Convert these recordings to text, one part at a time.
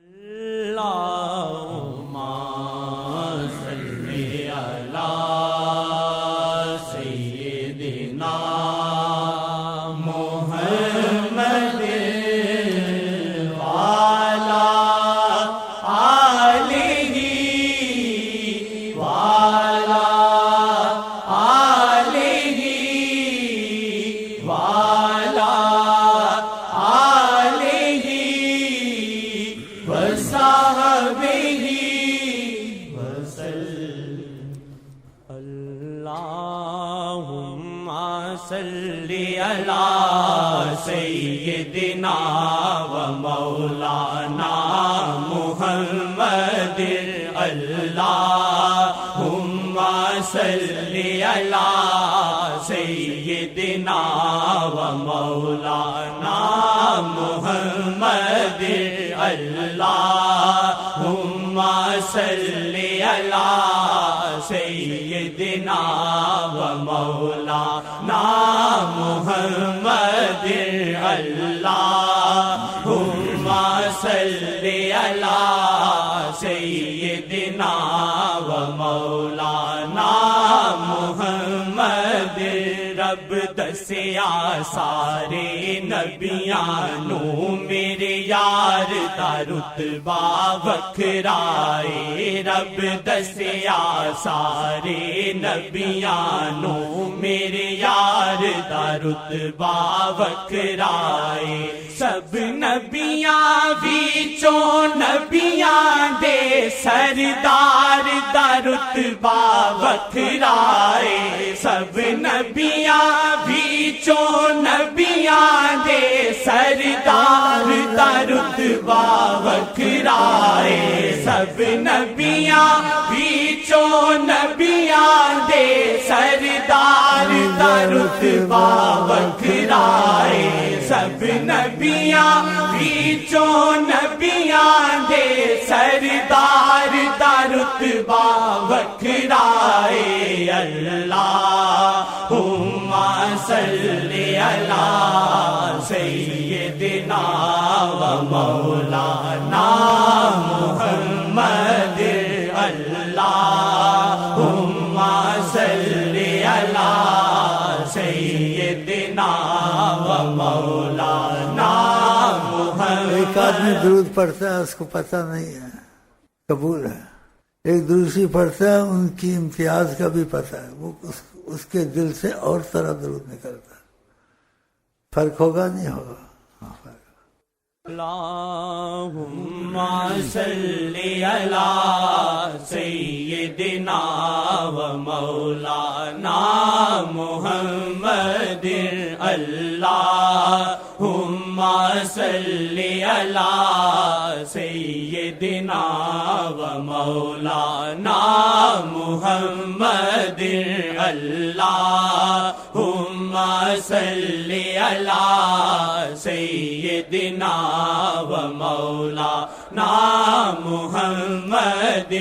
اللہم صلی علی سیدنا محمد وعلی آلہ وعلی آلہ وعلی آلہ وصحبہ وسلم۔ اللہم صلی علی سیدنا و مولانا محمد۔ اللہم صلی علی سیدنا و مولانا محمد۔ اللہم صلی علی سیدنا و مولانا محمد۔ اللہم صلی علی سیدنا و مولانا محمد۔ رب دسیا سارے نبیانو میرے یار دا رتبہ وکھرائے۔ رب دسیا سارے نبیانو میرے یار دا رتبہ وکھرائے۔ سب نبیاں وچوں نبیاں دے سردار دا رتبہ وکھرائے۔ سب نبیاں وچوں نبیاں دے سردار دا رتبہ وکھرائے۔ سب نبیاں وچوں نبیاں دے سردار دا رتبہ وکھرائے۔ سب نبیاں وچوں نبیاں دے سردار دا رتبہ وکھرائے۔ اللہم صلی علی سیدنا و مولانا محمد۔ اللہم صلی علی سیدنا و مولانا محمد۔ ایک آدمی درود پڑھتا ہے اس کو پتہ نہیں ہے قبول ہے، ایک دوسری پڑھتا ہے ان کی امتیاز کا بھی پتہ ہے، وہ اس کے دل سے اور طرح درود نکلتا ہے۔ فرق ہوگا نہیں ہوگا؟ ہاں فرق۔ اللہم صلی علی سیدنا و مولانا محمد۔ اللہم صلی علی سیدنا و مولانا محمد۔ اللہم صلی علی سیدنا و مولانا محمد۔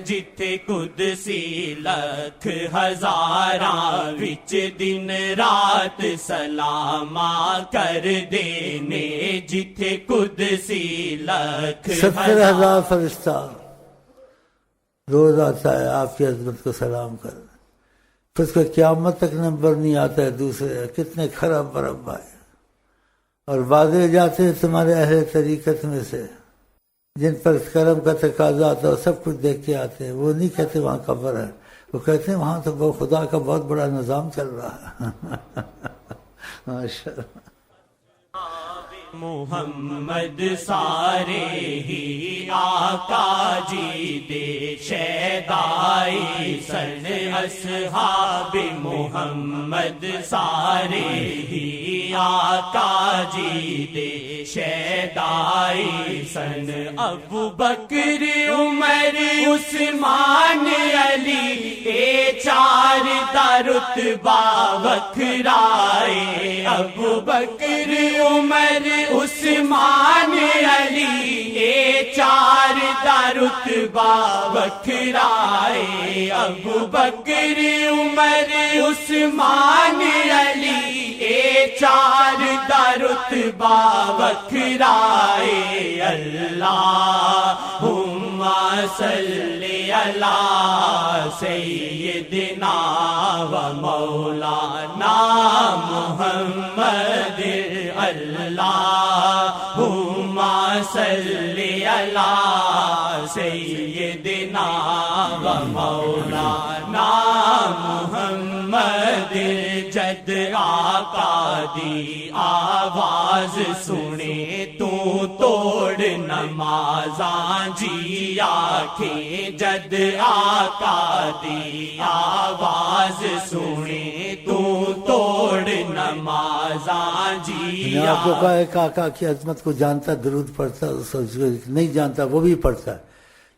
جتھے قدسی لکھ ہزاراں وچ دن رات سلاما کر دینے۔ جتھے قدسی لکھ 70,000 فرشتہ روز آتا ہے آپ کی عظمت کو سلام کر، پھر اس کا قیامت تک نمبر نہیں آتا ہے دوسرے۔ کتنے خراب برب بھائی، اور بعضے جاتے ہیں تمہارے اہل طریقت میں سے جن پر کرم کا تقاضا آتا ہے سب کچھ دیکھ کے آتے ہیں، وہ نہیں کہتے وہاں قبر ہے، وہ کہتے ہیں وہاں تو خدا کا بہت بڑا نظام چل رہا ہے۔ ماشاءاللہ۔ محمد سارے ہی آقا جی دے شیدائی سن۔ اصحاب محمد سارے ہی آقا جی دے شیدائی سن۔ ابو بکر عمر عثمان علی اے چار دا رتبہ وکھرائے۔ ابو بکر عمر عثمان علی اے چار دا رتبہ وکھرائے۔ ابو بکر عمر عثمان علی اے چار دا رتبہ وکھرائے۔ اللہم صلی علی سیدنا و مولانا محمد اللہم صلی علی سیدنا و مولانا محمد جد آقا دی آواز سنے تو توڑ نمازاں جی آنکھیں جد آقا دی آواز سنے تو توڑ نمازاں جی میں آپ کو کہا ایک آقا کی عظمت کو جانتا درود پڑھتا نہیں جانتا وہ بھی پڑھتا ہے.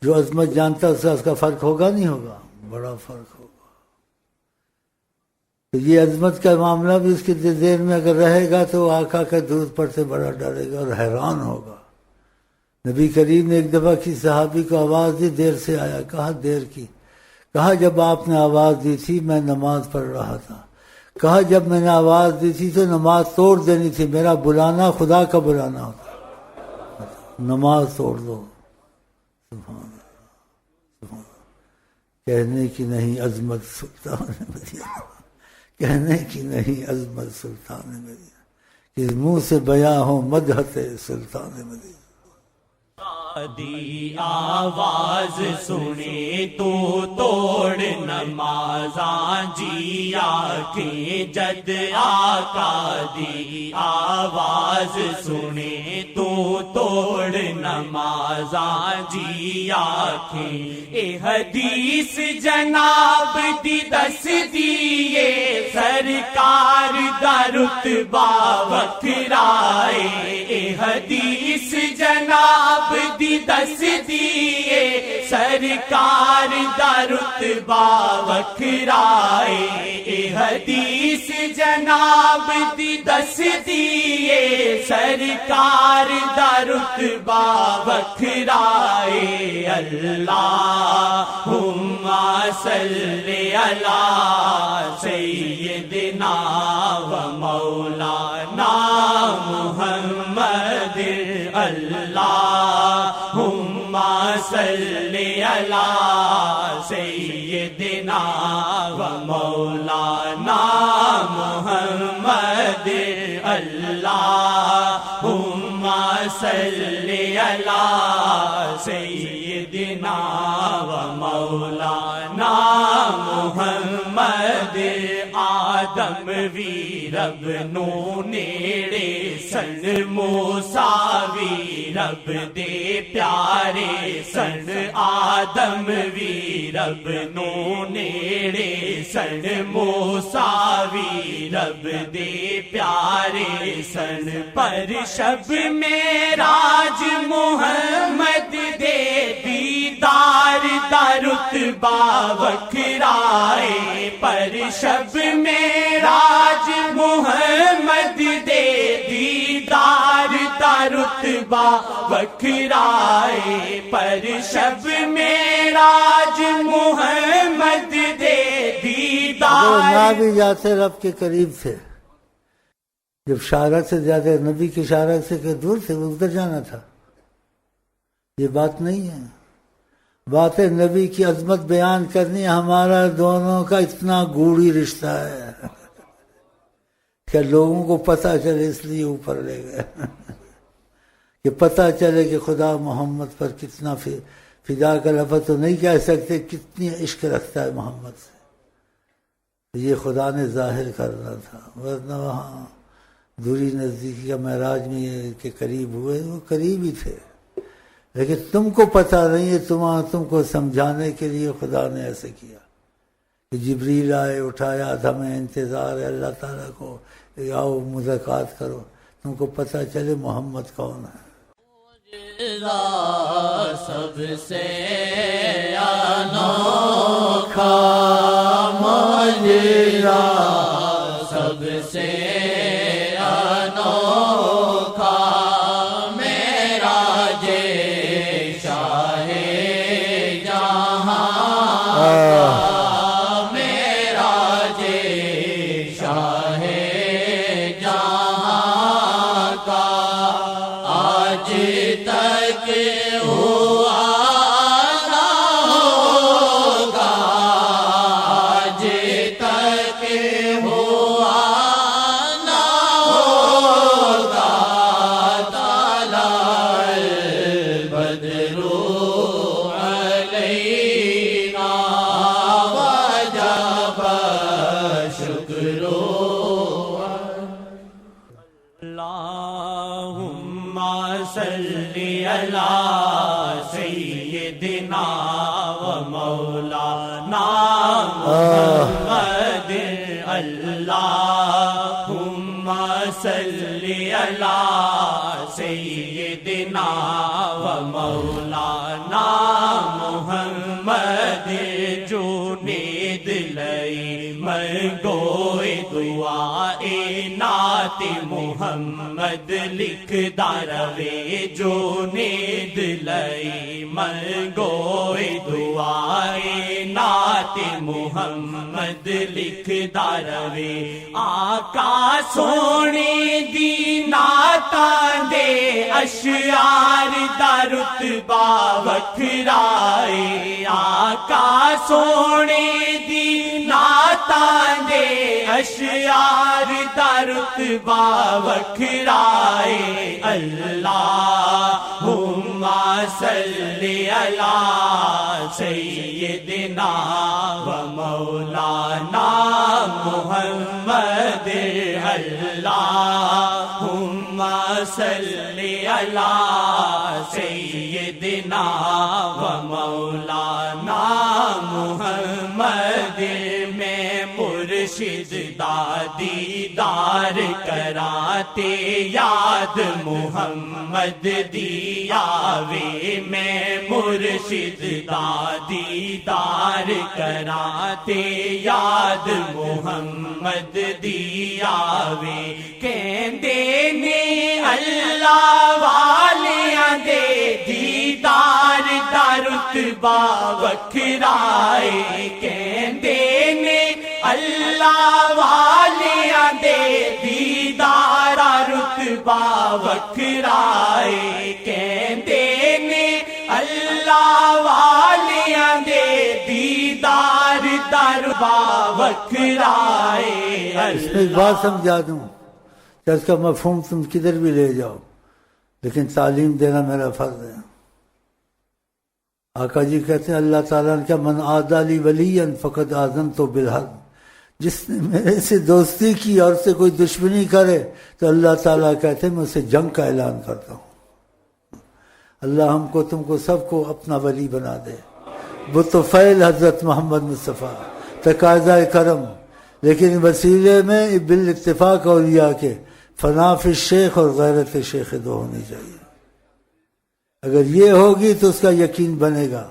جو عظمت جانتا اس کا فرق ہوگا نہیں ہوگا؟ بڑا فرق ہوگا. تو یہ عظمت کا معاملہ بھی اس کے ذہن میں اگر رہے گا تو آقا کا درود پڑھتے بڑا ڈرے گا اور حیران ہوگا. نبی کریم نے ایک دفعہ کی صحابی کو آواز دی، دیر سے آیا. کہا دیر کی؟ کہا جب آپ نے آواز دی تھی میں نماز پڑھ رہا تھا. کہا جب میں نے آواز دی تھی تو نماز توڑ دینی تھی، میرا بلانا خدا کا بلانا ہوتا. نماز توڑ دو. سبحان اللہ. کہنے کی نہیں عظمت سلطان مدینہ، کہنے کی نہیں عظمت سلطان مدینہ، کہ منہ سے بیاں ہو مدحت سلطان مدینہ. دی آواز سنے تو توڑ نمازاں جی آنکھیں جد آقا دی آواز سنے تو توڑ نمازاں جی آنکھیں. اے حدیث جناب دی دس دیے سرکار دا رتبہ وکھرائے. اے حدیث جناب دی دس دیے سرکار دا رتبہ وکھرائے. اے حدیث جناب دی دس دیے سرکار دا رتبہ وکھرائے. اللہم صلی علی سیدنا و مولانا محمد اللہم صلی علی سیدنا و مولانا محمد اللہم صلی علی سیدنا و مولانا محمد. آدم وی رب نو نیڑے سن موسیٰ وی رب دے پیارے سن. آدم وی رب نو نیڑے سن موسیٰ وی رب دے پیارے سن. پر شب معراج محمد دے دیدار دا رتبہ وکھرائے. پر شب معراج محمد دے دیدار دا رتبہ وکھرائے. پر شب معراج محمد دے دیدار نہ بھی جاتے رب کے قریب تھے. جب شارت سے زیادہ نبی کی شارت سے کہ دور تھے وہ ادھر جانا تھا. یہ بات نہیں ہے. بات ہے نبی کی عظمت بیان کرنی. ہمارا دونوں کا اتنا گوڑی رشتہ ہے کہ لوگوں کو پتہ چلے اس لیے اوپر لے گئے کہ پتہ چلے کہ خدا محمد پر کتنا فدا کا لفظ تو نہیں کہہ سکتے کتنی عشق رکھتا ہے محمد سے. یہ خدا نے ظاہر کرنا تھا. ورنہ وہاں دوری نزدیکی کا معراج میں یہ کہ قریب ہوئے وہ قریب ہی تھے لیکن تم کو پتہ نہیں ہے. تم کو سمجھانے کے لیے خدا نے ایسے کیا کہ جبریل آئے اٹھایا ہمیں انتظار ہے اللہ تعالیٰ کو آؤ ملاقات کرو تم کو پتہ چلے محمد کون ہے. سب سے انوکھا معجزہ سب سے انوکھا معراج شاہ جہاں معراج شاہ جہاں کا آج تک اللہم صلی علی سیدنا و مولانا محمد اللہم صلی علی سیدنا و مولانا محمد جو نید لئی منگوئے دعائے نعت محمد لکھ داروے جو نید لئی منگوئے دعائے نعت محمد لکھ داروے آقا سونے دی نعتاں دے اشعار دا رتبہ وکھرائے آقا سونے دی نعتاں دے اشعار دا رتبہ وکھرائے اللہم صلی علی سیدنا و مولانا محمد اللہم صلی علی سیدنا و مولانا محمد میں مرشد دا دیدار کراتے یاد محمد دیاوے میں مرشد دا دیدار کراتے یاد محمد دیاوے کہندے نے اللہ والیاں دے دیدار دا رتبہ وکھرائے کہندے نے اللہ والیاں دے دیدار رتبہ وکھرائے کہندے نے اللہ والیاں دے دیدار دربا وکھرائے اس میں ایک بات سمجھا دوں کہ اس کا مفہوم تم کدھر بھی لے جاؤ لیکن تعلیم دینا میرا فرض ہے. آقا جی کہتے ہیں اللہ تعالیٰ نے کہا من عادی لی ولیا فقد آذنتہ بالحرب، جس نے میرے سے دوستی کی اور سے کوئی دشمنی کرے تو اللہ تعالیٰ کہتے ہیں میں اسے جنگ کا اعلان کرتا ہوں. اللہ ہم کو تم کو سب کو اپنا ولی بنا دے. وہ تو فعل حضرت محمد مصطفیٰ تقاضا کرم، لیکن وسیلے میں بالاتفاق اولیاء کے فنا فی الشیخ اور غیرت شیخ دو ہونی چاہیے. اگر یہ ہوگی تو اس کا یقین بنے گا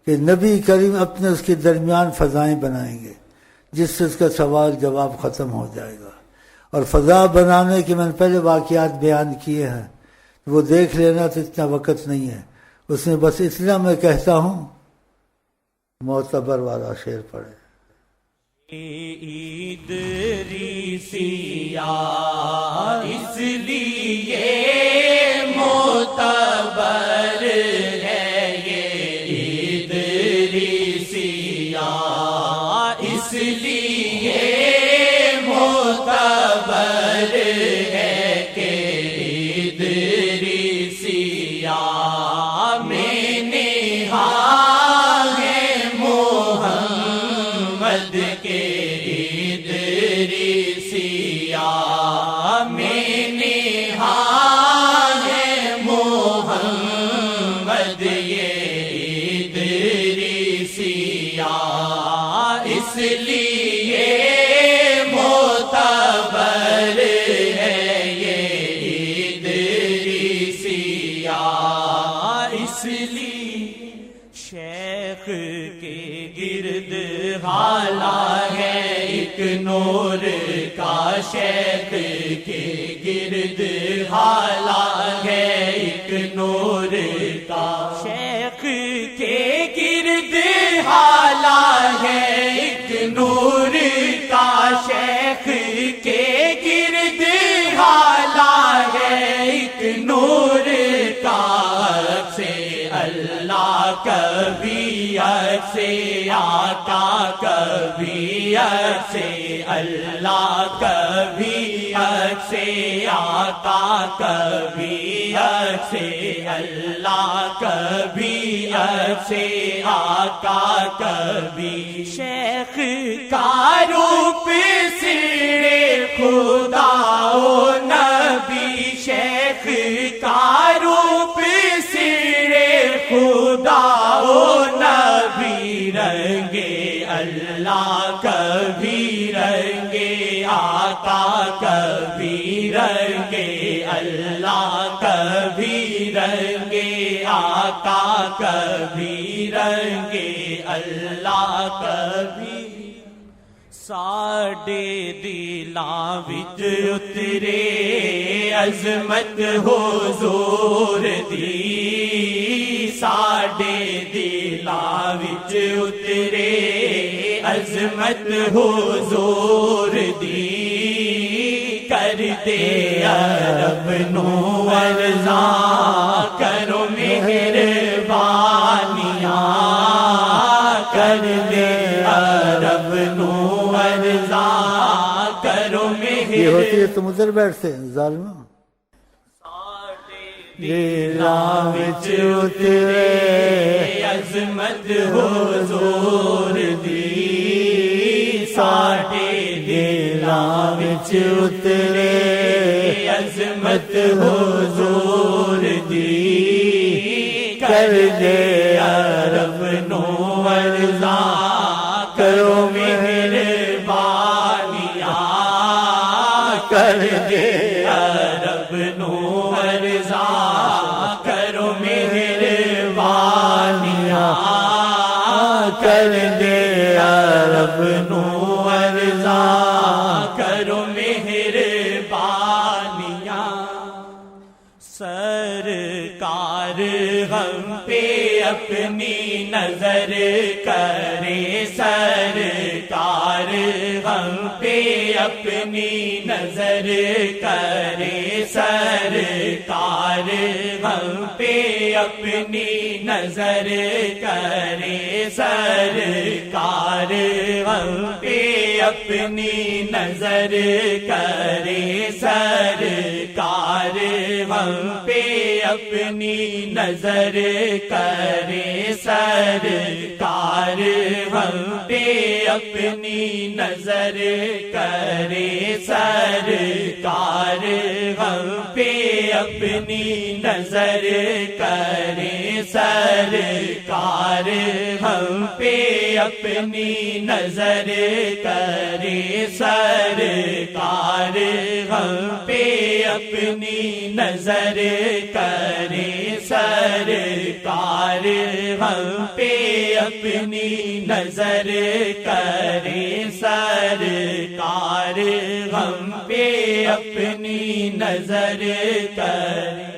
کہ نبی کریم اپنے اس کے درمیان فضائیں بنائیں گے جس سے اس کا سوال جواب ختم ہو جائے گا. اور فضا بنانے کے میں نے پہلے واقعات بیان کیے ہیں، وہ دیکھ لینا تو اتنا وقت نہیں ہے. اس میں بس اتنا میں کہتا ہوں معتبر والا شعر پڑھے. عید ریسیا اس لیے معتبر ہے یہ عید ریسیا اس لیے معتبر ہے کہ عید ریسیا میں نے محمد کے عید ریسیا میں نے محمد یہ عید ریسیا اس لیے معتبر ہے یہ عید ریسیا اس لیے شیخ کے گرد حالا ہے ایک نور کا شیخ کے گرد حالا ہے ایک نور کا شیخ کے گرد حالا ہے ایک نور کا شیخ کے گرد حالا ہے ایک نور کا سے اللہ کبھی سے آقا کبھی سے اللہ کبھی سے آقا کبھی سے اللہ کبھی سے آقا کبھی شیخ کا روپ سرے خدا و نبی شیخ کا روپ سر خدا و نبی رنگ اللہ کبھی رنگ آقا کبھی رنگ اللہ کبھی رنگ آقا کبھی رنگ اللہ کبھی ساڈے دلاں وچ اترے عظمت حضور دی ساڈے دلاں وچ اترے عظمت حضور دی کر دے عرب نو ارزاں کرو مہربانیاں کر دے عرب نو ارزاں کرو مہربانیاں یہ ہوتی ہے تم ادھر بیٹھتے ہیں ظالموں دلاں وچ اترے عظمت حضور دی ساڈے دلاں وچ اترے عظمت حضور دی کر دے عرب نو ارزاں کرو مہربانیاں کر دے عرب نو ارزاں کرو مہربانیاں کر دے عرب نو ارزاں کرو مہربانیاں سرکار ہم پہ اپنی نظر کرے سرکار ہم پہ اپنی نظر کرے سرکار ہم پہ اپنی نظر کرے سرکار ہم پہ اپنی نظر کرے سرکار ہم پہ اپنی نظر کرے سرکار ہم پہ اپنی نظر کرے سرکار ہم پہ اپنی نظر کرے سرکار ہم پہ اپنی نظر کرے سرکار ہم پہ اپنی نظر کرے سرکار ہم پہ اپنی نظر کرے سرکار ہم پہ اپنی نظر کرے